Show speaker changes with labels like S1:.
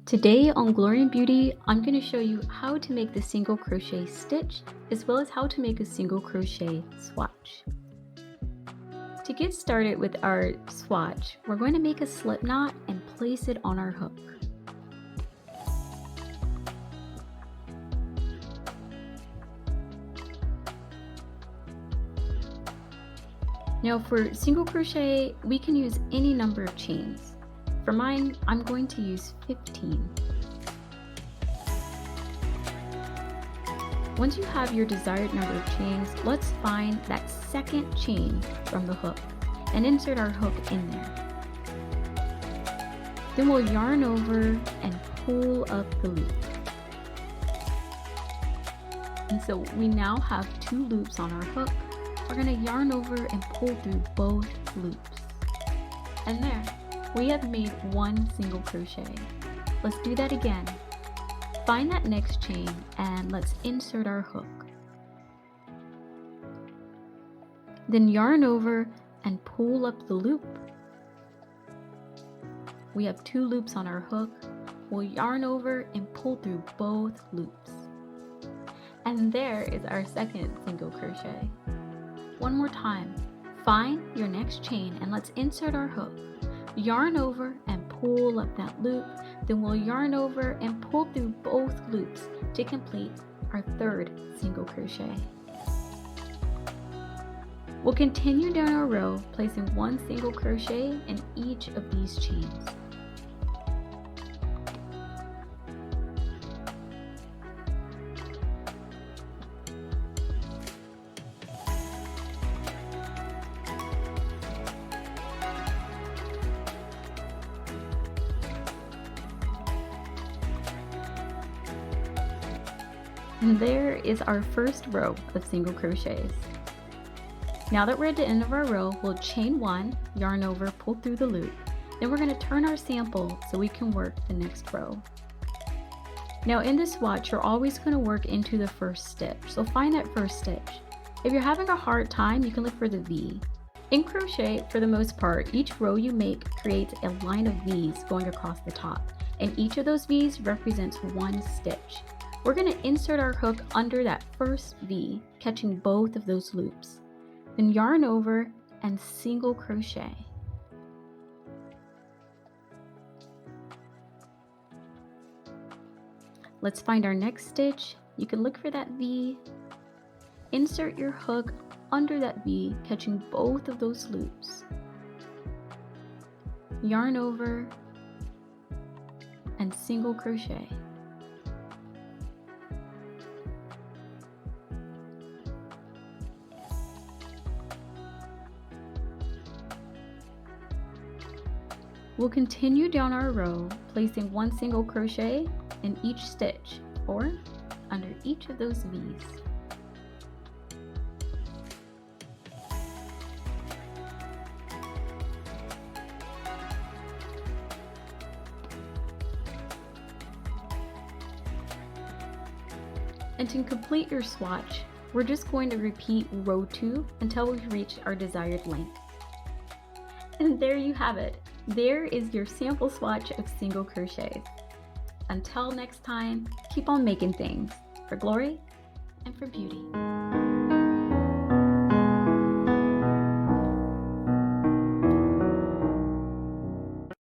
S1: Today on Glory and Beauty, I'm going to show you how to make the single crochet stitch as well as how to make a single crochet swatch. To get started with our swatch, we're going to make a slip knot and place it on our hook. Now for single crochet, we can use any number of chains. For mine, I'm going to use 15. Once you have your desired number of chains, let's find that second chain from the hook and insert our hook in there. Then we'll yarn over and pull up the loop. And so we now have 2 loops on our hook. We're going to yarn over and pull through both loops. And there, we have made 1 single crochet. Let's do that again. Find that next chain and let's insert our hook. Then yarn over and pull up the loop. We have 2 loops on our hook. We'll yarn over and pull through both loops. And there is our second single crochet. One more time. Find your next chain and let's insert our hook. Yarn over and pull up that loop. Then we'll yarn over and pull through both loops to complete our 3rd single crochet. We'll continue down our row, placing 1 single crochet in each of these chains. And there is our first row of single crochets. Now that we're at the end of our row, we'll chain 1, yarn over, pull through the loop. Then we're going to turn our sample so we can work the next row. Now in this swatch, you're always going to work into the first stitch, so find that first stitch. If you're having a hard time, you can look for the V. In crochet, for the most part, each row you make creates a line of V's going across the top, and each of those V's represents 1 stitch. We're going to insert our hook under that first V, catching both of those loops. Then yarn over and single crochet. Let's find our next stitch. You can look for that V. Insert your hook under that V, catching both of those loops. Yarn over and single crochet. We'll continue down our row, placing 1 single crochet in each stitch or under each of those V's. And to complete your swatch, we're just going to repeat row 2 until we've reached our desired length. And there you have it. There is your sample swatch of single crochets. Until next time, keep on making things for glory and for beauty.